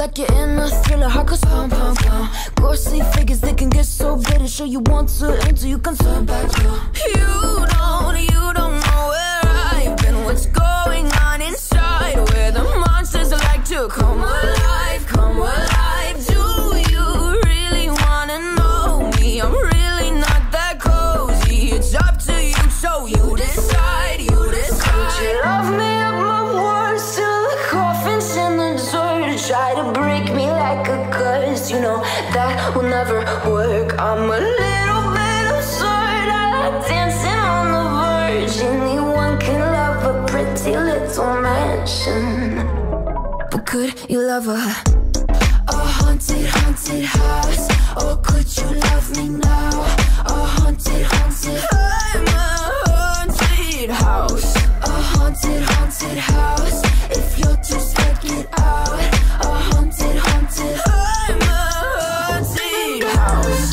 like you're in a thriller. Heart goes pound, pound, pound. Ghostly figures, they can get so bitter. Sure you want to until you can turn back. You don't know where I've been. What's going on inside? Where the monsters like to come alive, come alive. Do you really wanna know me? I'm really not that cozy. It's up to you, so you decide, you decide. Could you love me up my words till the coffin's in the dirt? Try to break me like a curse, you know that will never work. I'm a little bit absurd, I like dancing on the verge. Anyone can love a pretty little mansion, but could you love a haunted, haunted house? Or could you love me now? A haunted, haunted, I'm a haunted house. A haunted, haunted house. If you're too scared, get out. A haunted, haunted, I'm a haunted house.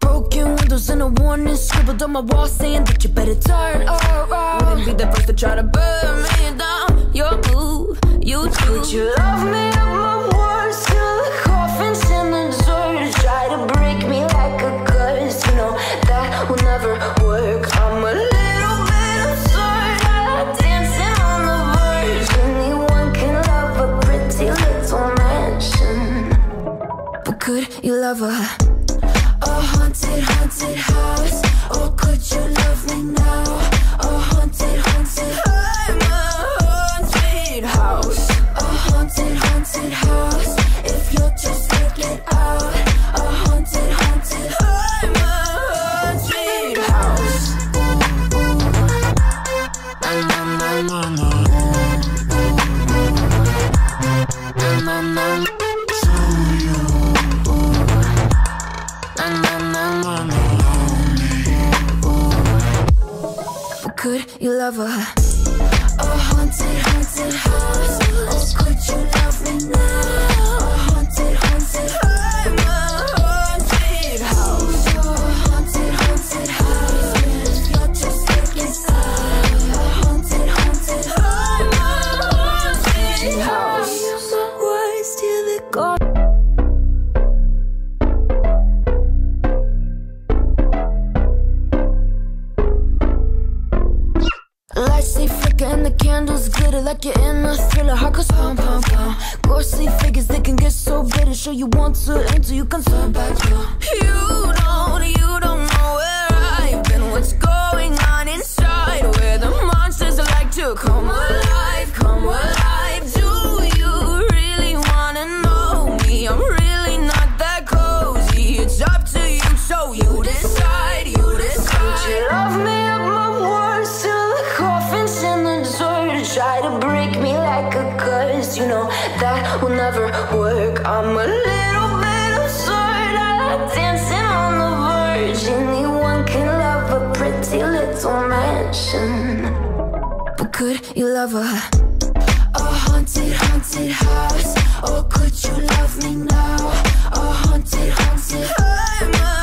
Broken windows and a warning scribbled on my wall saying that you better turn around. Wouldn't be the first to try to burn me down. Your move, you too. Would you love me up my words till the coffin's in the dirt? Try to break me like a curse, you know that will never work. I'm a little bit absurd, I like dancing on the verge. Anyone can love a pretty little mansion, but could you love a haunted, haunted house? Or could you love me now? A haunted, haunted, I'm a haunted house. A haunted, haunted house. If you're too scared, get out. A haunted, haunted, I'm a haunted house. Could you love a haunted, haunted house? Or could you love me now? A haunted, haunted, I'm a haunted house. A haunted, haunted house. If you're too scared, get out. A haunted, haunted, I'm a haunted house. Use the words till they go. Lights they flicker and the candles glitter like you're in a thriller. Heart goes pound, pound, pound. Ghostly figures, they can get so bitter. Sure you want to until you can turn back. You don't know where I've been. What's going on inside? Where the monsters like to come alive, come alive. Do you really wanna know me? I'm really not that cozy. It's up to you, so you decide, you decide. Could you love me up my words till the coffin's in the dirt? Try to break me like a curse, you know that will never work. I'm a little bit absurd, I like dancing on the verge. Anyone can love a pretty little mansion, but could you love a haunted, haunted house? Or could you love me now? A haunted, haunted, I'm a